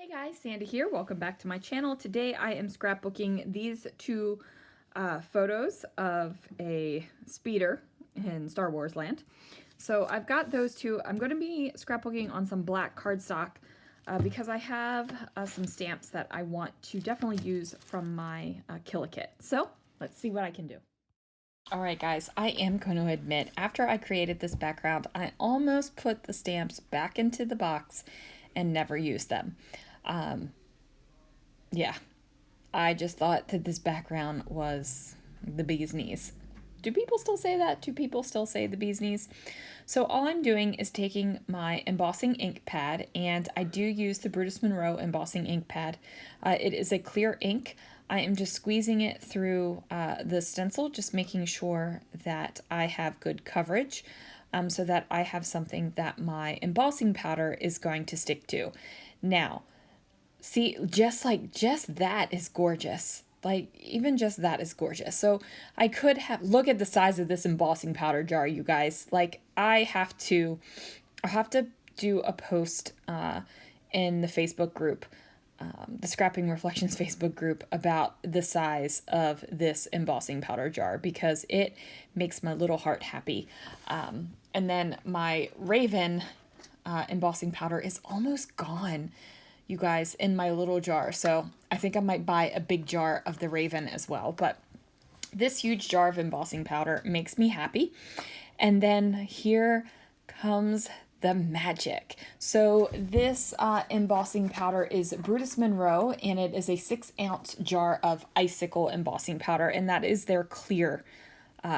Hey guys, Sandy here. Welcome back to my channel. Today I am scrapbooking these two photos of a speeder in Star Wars land. So I've got those two. I'm going to be scrapbooking on some black cardstock because I have some stamps that I want to definitely use from my Killa kit. So let's see what I can do. Alright guys, I am going to admit, after I created this background, I almost put the stamps back into the box and never used them. Yeah, I just thought that this background was the bee's knees. Do people still say that? Do people still say the bee's knees? So all I'm doing is taking my embossing ink pad, and I do use the Brutus Monroe embossing ink pad. It is a clear ink. I am just squeezing it through the stencil, just making sure that I have good coverage so that I have something that my embossing powder is going to stick to. Now, see, just that is gorgeous. Like, even just that is gorgeous. So I could have, look at the size of this embossing powder jar, you guys. Like, I'll have to do a post in the Facebook group, the Scrapping Reflections Facebook group, about the size of this embossing powder jar because it makes my little heart happy. And then my Raven embossing powder is almost gone, you guys, in my little jar. So I think I might buy a big jar of the Raven as well. But this huge jar of embossing powder makes me happy. And then here comes the magic. So this embossing powder is Brutus Monroe, and it is a 6-ounce jar of icicle embossing powder, and that is their clear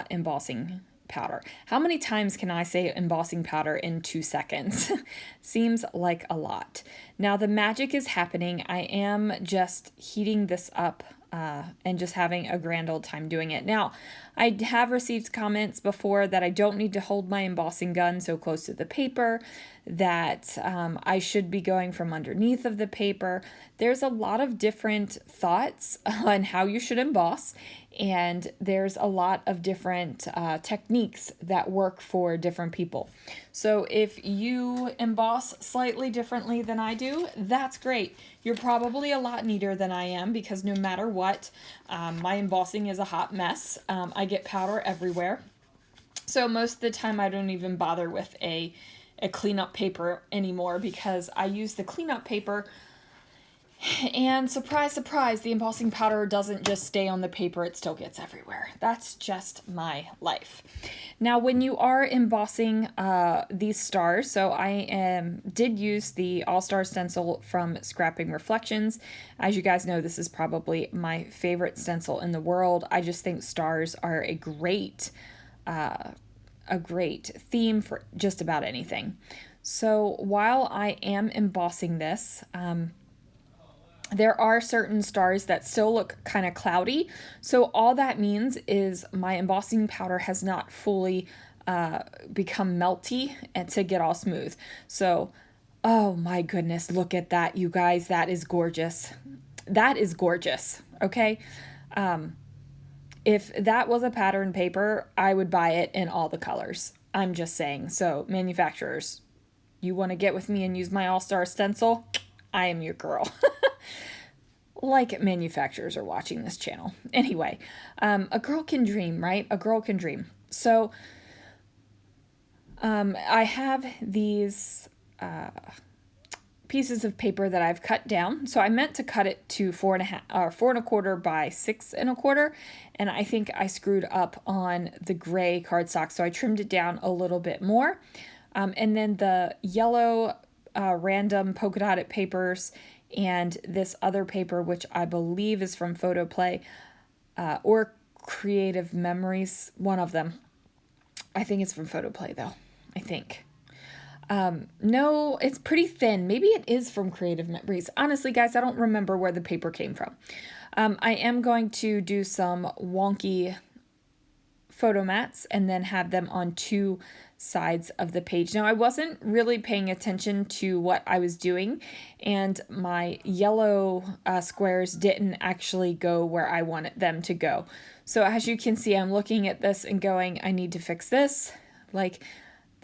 embossing powder. How many times can I say embossing powder in 2 seconds? Seems like a lot. Now the magic is happening. I am just heating this up and just having a grand old time doing it. Now, I have received comments before that I don't need to hold my embossing gun so close to the paper, that I should be going from underneath of the paper. There's a lot of different thoughts on how you should emboss, and there's a lot of different techniques that work for different people. So if you emboss slightly differently than I do, that's great. You're probably a lot neater than I am because no matter what, my embossing is a hot mess. I get powder everywhere. So most of the time I don't even bother with a cleanup paper anymore because I use the cleanup paper, and surprise, surprise, the embossing powder doesn't just stay on the paper, it still gets everywhere. That's just my life. Now, when you are embossing these stars, so I did use the All-Star stencil from Scrapping Reflections. As you guys know, this is probably my favorite stencil in the world. I just think stars are a great theme for just about anything. So while I am embossing this, there are certain stars that still look kind of cloudy. So all that means is my embossing powder has not fully become melty and to get all smooth. So, oh my goodness, look at that, you guys. That is gorgeous. That is gorgeous, okay? If that was a pattern paper, I would buy it in all the colors. I'm just saying. So manufacturers, you want to get with me and use my All-Star stencil? I am your girl. Like manufacturers are watching this channel. Anyway, a girl can dream, right? A girl can dream. So I have these pieces of paper that I've cut down. So I meant to cut it to 4.25 by 6.25, and I think I screwed up on the gray cardstock, so I trimmed it down a little bit more. And then the yellow random polka dotted papers and this other paper, which I believe is from Photoplay or Creative Memories, one of them. I think it's from Photoplay though, I think. No, it's pretty thin. Maybe it is from Creative Memories. Honestly, guys, I don't remember where the paper came from. I am going to do some wonky photo mats and then have them on 2 sides of the page. Now, I wasn't really paying attention to what I was doing, and my yellow squares didn't actually go where I wanted them to go. So as you can see, I'm looking at this and going, I need to fix this. Like,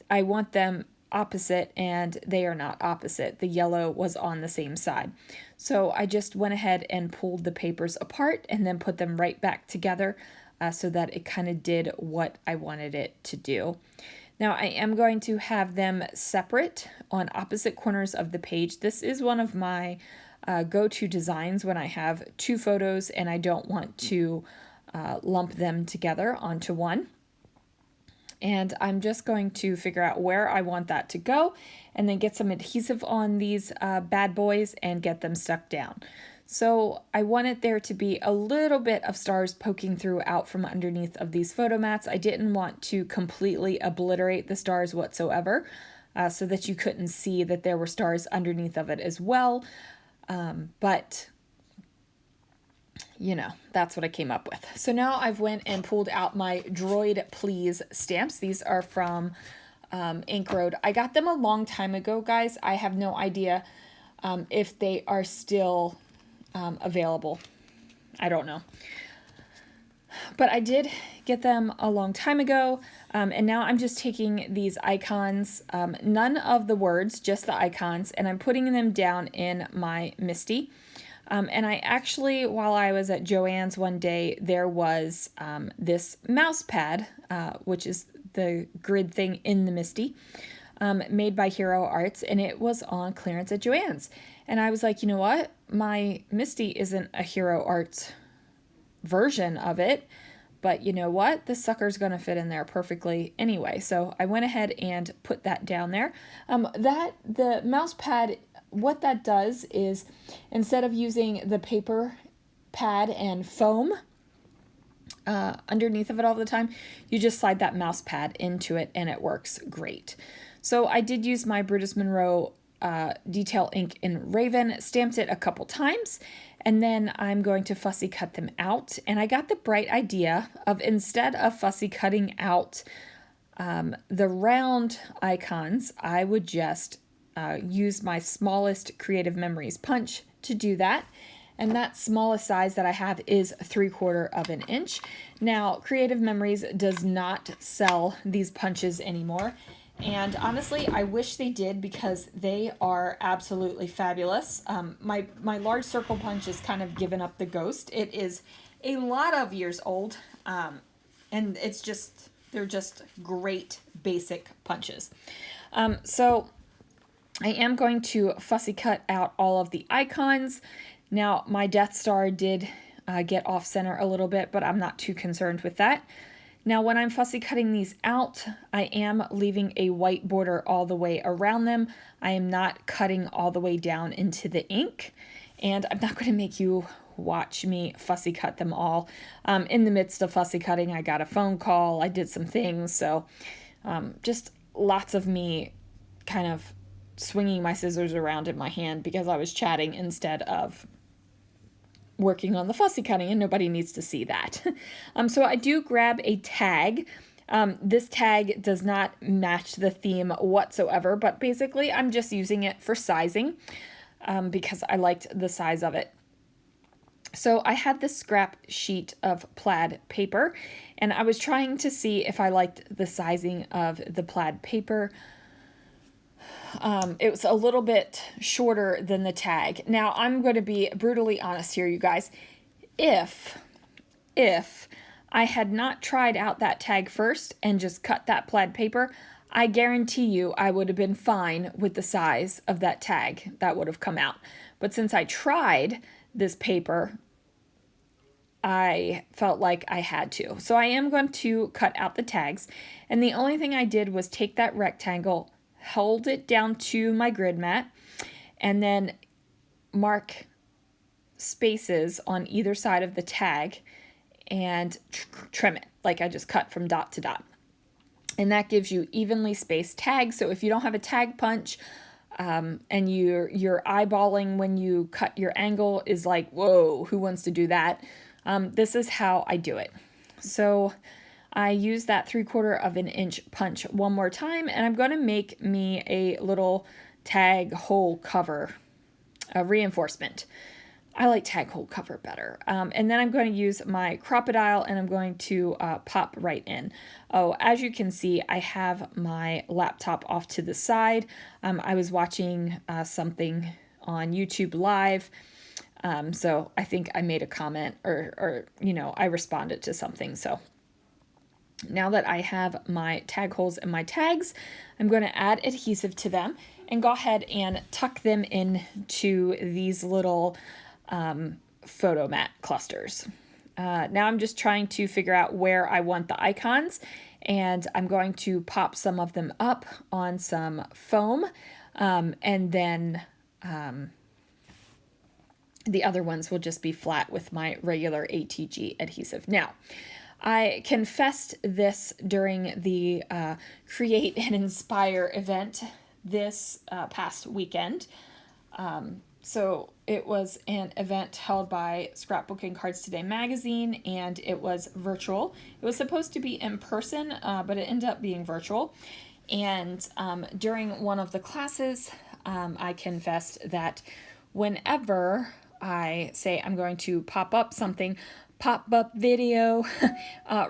I want them opposite, and they are not opposite. The yellow was on the same side. So I just went ahead and pulled the papers apart and then put them right back together so that it kind of did what I wanted it to do. Now I am going to have them separate on opposite corners of the page. This is one of my go-to designs when I have two photos and I don't want to lump them together onto one. And I'm just going to figure out where I want that to go and then get some adhesive on these bad boys and get them stuck down. So I wanted there to be a little bit of stars poking through out from underneath of these photo mats. I didn't want to completely obliterate the stars whatsoever so that you couldn't see that there were stars underneath of it as well. But you know, that's what I came up with. So now I've went and pulled out my Droid Please stamps. These are from Ink Road. I got them a long time ago, guys. I have no idea if they are still available. I don't know. But I did get them a long time ago, and now I'm just taking these icons, none of the words, just the icons, and I'm putting them down in my Misty. And I actually, while I was at Joann's one day, there was this mouse pad, which is the grid thing in the Misty, made by Hero Arts, and it was on clearance at Joann's. And I was like, you know what? My Misty isn't a Hero Arts version of it, but you know what? This sucker's going to fit in there perfectly anyway. So I went ahead and put that down there. The mouse pad, what that does is instead of using the paper pad and foam underneath of it all the time, you just slide that mouse pad into it and it works great. So I did use my Brutus Monroe detail ink in Raven, stamped it a couple times, and then I'm going to fussy cut them out. And I got the bright idea of, instead of fussy cutting out the round icons, I would just use my smallest Creative Memories punch to do that. And that smallest size that I have is 3/4 of an inch. Now, Creative Memories does not sell these punches anymore. And honestly, I wish they did because they are absolutely fabulous. My large circle punch is kind of given up the ghost. It is a lot of years old, and they're just great basic punches. So I am going to fussy cut out all of the icons. Now, my Death Star did get off center a little bit, but I'm not too concerned with that. Now, when I'm fussy cutting these out, I am leaving a white border all the way around them. I am not cutting all the way down into the ink, and I'm not going to make you watch me fussy cut them all. In the midst of fussy cutting, I got a phone call, I did some things, so just lots of me kind of swinging my scissors around in my hand because I was chatting instead of working on the fussy cutting, and nobody needs to see that. So I do grab a tag. This tag does not match the theme whatsoever, but basically I'm just using it for sizing because I liked the size of it. So I had this scrap sheet of plaid paper, and I was trying to see if I liked the sizing of the plaid paper. It was a little bit shorter than the tag. Now, I'm going to be brutally honest here, you guys. If I had not tried out that tag first and just cut that plaid paper, I guarantee you I would have been fine with the size of that tag that would have come out. But since I tried this paper, I felt like I had to. So I am going to cut out the tags. And the only thing I did was take that rectangle, hold it down to my grid mat, and then mark spaces on either side of the tag and trim it, like I just cut from dot to dot. And that gives you evenly spaced tags. So if you don't have a tag punch and you're eyeballing when you cut your angle is like, whoa, who wants to do that? This is how I do it. So I use that 3/4 of an inch punch one more time, and I'm going to make me a little tag hole cover, a reinforcement. I like tag hole cover better. And then I'm going to use my Crocodile and I'm going to pop right in. Oh, as you can see, I have my laptop off to the side. I was watching something on YouTube Live. So I think I made a comment or, you know, I responded to something. So now that I have my tag holes and my tags, I'm going to add adhesive to them and go ahead and tuck them into these little photo mat clusters. Now I'm just trying to figure out where I want the icons, and I'm going to pop some of them up on some foam, and then the other ones will just be flat with my regular ATG adhesive. Now, I confessed this during the Create and Inspire event this past weekend. So it was an event held by Scrapbook and Cards Today magazine, and it was virtual. It was supposed to be in person, but it ended up being virtual. And during one of the classes, I confessed that whenever I say I'm going to pop up something, pop-up video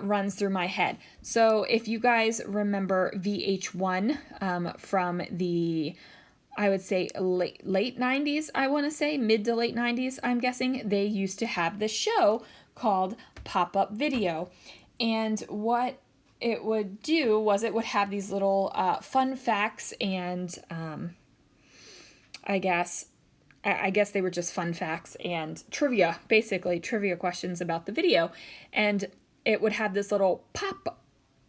runs through my head. So if you guys remember VH1 from the, I would say late 90s, I want to say mid to late 90s, I'm guessing, they used to have this show called Pop-Up Video. And what it would do was it would have these little fun facts and I guess they were just fun facts and trivia, basically trivia questions about the video. And it would have this little pop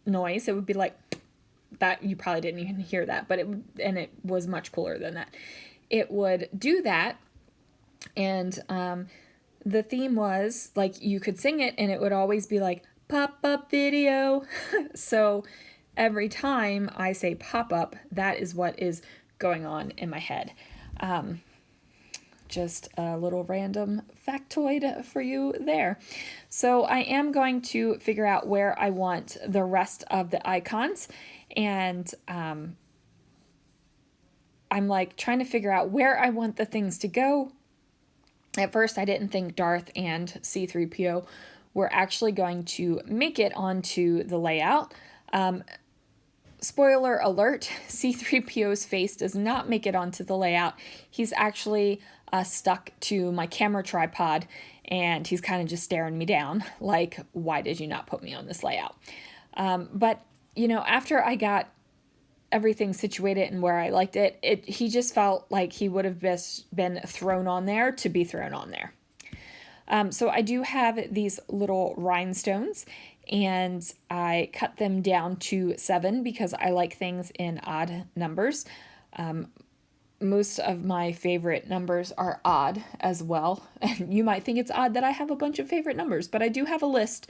noise. It would be like that. You probably didn't even hear that, but it was much cooler than that. It would do that. And the theme was like, you could sing it and it would always be like pop up video. So every time I say pop up, that is what is going on in my head. Just a little random factoid for you there. So I am going to figure out where I want the rest of the icons, and I'm like trying to figure out where I want the things to go. At first I didn't think Darth and C-3PO were actually going to make it onto the layout. Spoiler alert, C-3PO's face does not make it onto the layout. He's actually stuck to my camera tripod, and he's kind of just staring me down like, why did you not put me on this layout? But, you know, after I got everything situated and where I liked it, he just felt like he would have best been thrown on there to be thrown on there. So I do have these little rhinestones, and I cut them down to 7 because I like things in odd numbers. Most of my favorite numbers are odd as well. And you might think it's odd that I have a bunch of favorite numbers, but I do have a list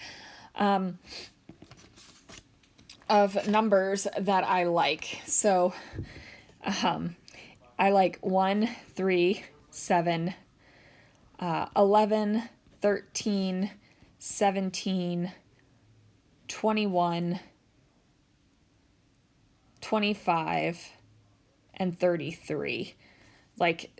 of numbers that I like. So I like 1, 3, 7, 11, 13, 17, 21, 25, and 33. Like,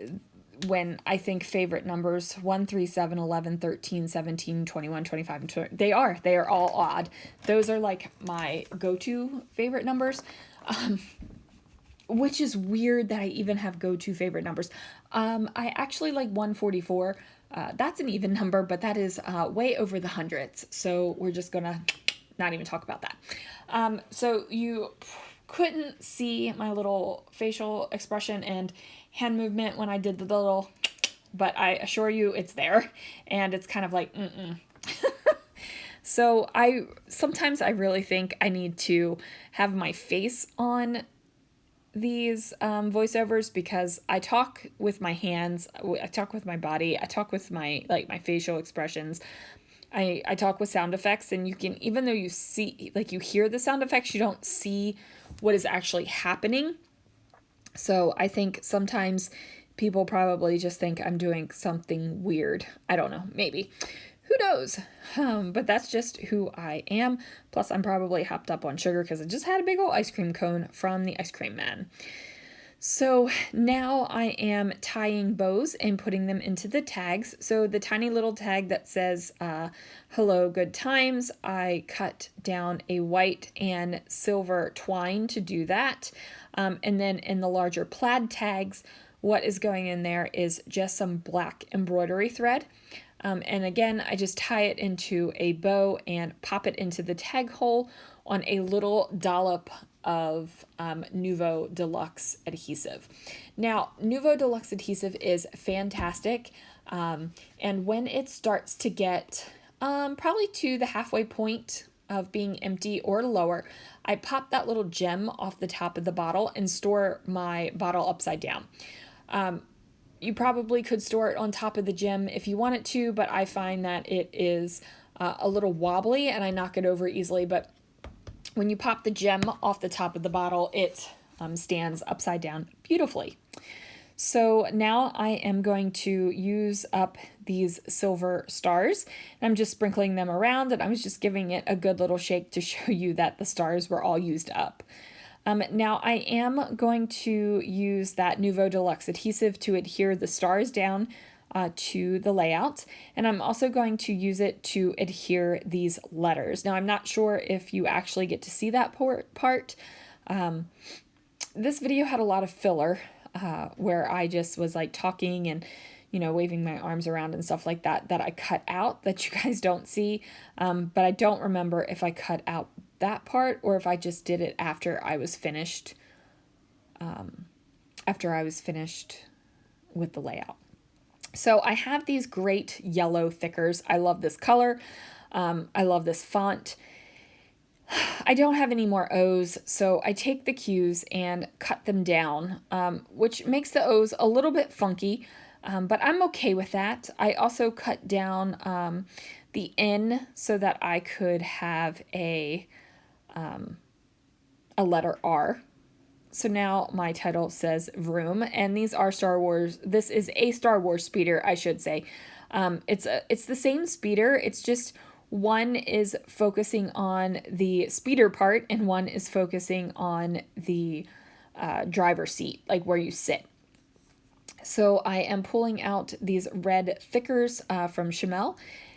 when I think favorite numbers, 1, 3, 7, 11, 13, 17, 21, 25, and 20, they are all odd. Those are like my go-to favorite numbers, which is weird that I even have go-to favorite numbers. I actually like 144. That's an even number, but that is way over the hundreds. So we're just gonna not even talk about that. So you couldn't see my little facial expression and hand movement when I did the little, but I assure you it's there, and it's kind of like, So sometimes I really think I need to have my face on these voiceovers, because I talk with my hands, I talk with my body, I talk with my facial expressions. I talk with sound effects, and you can, even though you see, like, you hear the sound effects, you don't see what is actually happening. So I think sometimes people probably just think I'm doing something weird. I don't know, maybe. Who knows? But that's just who I am. Plus, I'm probably hopped up on sugar because I just had a big old ice cream cone from the ice cream man. So now I am tying bows and putting them into the tags. So the tiny little tag that says hello, good times, I cut down a white and silver twine to do that. And then in the larger plaid tags, what is going in there is just some black embroidery thread. And again, I just tie it into a bow and pop it into the tag hole on a little dollop of Nouveau Deluxe adhesive. Now, Nouveau Deluxe adhesive is fantastic. And when it starts to get probably to the halfway point of being empty or lower, I pop that little gem off the top of the bottle and store my bottle upside down. You probably could store it on top of the gem if you wanted to, but I find that it is a little wobbly and I knock it over easily. But when you pop the gem off the top of the bottle, it stands upside down beautifully. So now I am going to use up these silver stars. I'm just sprinkling them around, and I was just giving it a good little shake to show you that the stars were all used up. Now I am going to use that Nouveau Deluxe adhesive to adhere the stars down to the layout, and I'm also going to use it to adhere these letters. Now I'm not sure if you actually get to see that part. This video had a lot of filler where I just was like talking and waving my arms around and stuff like that I cut out that you guys don't see, but I don't remember if I cut out that part or if I just did it after I was finished with the layout. So I have these great yellow thickers. I love this color. I love this font. I don't have any more O's, so I take the Q's and cut them down, which makes the O's a little bit funky, but I'm okay with that. I also cut down the N so that I could have a letter R. So now my title says Vroom, and these are Star Wars. This is a Star Wars speeder, I should say. It's the same speeder. It's just one is focusing on the speeder part and one is focusing on the driver's seat, like where you sit. So I am pulling out these red thickers from Chamel,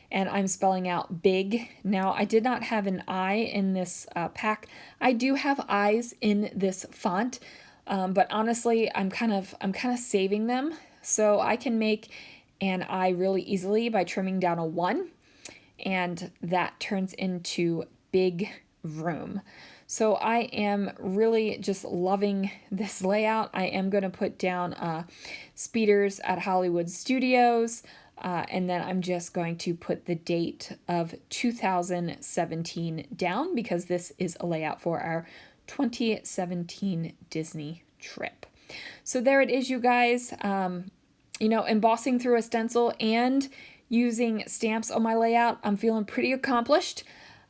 and I'm spelling out big. Now, I did not have an I in this pack. I do have I's in this font, but honestly, I'm kind of saving them so I can make an I really easily by trimming down a 1, and that turns into Big Vroom. So I am really just loving this layout. I am going to put down speeders at Hollywood Studios, and then I'm just going to put the date of 2017 down because this is a layout for our 2017 Disney trip. So there it is, you guys. Embossing through a stencil and using stamps on my layout, I'm feeling pretty accomplished.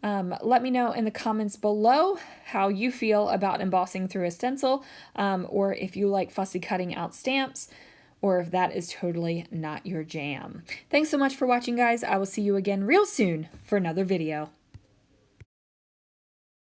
Let me know in the comments below how you feel about embossing through a stencil, or if you like fussy cutting out stamps, or if that is totally not your jam. Thanks so much for watching, guys. I will see you again real soon for another video.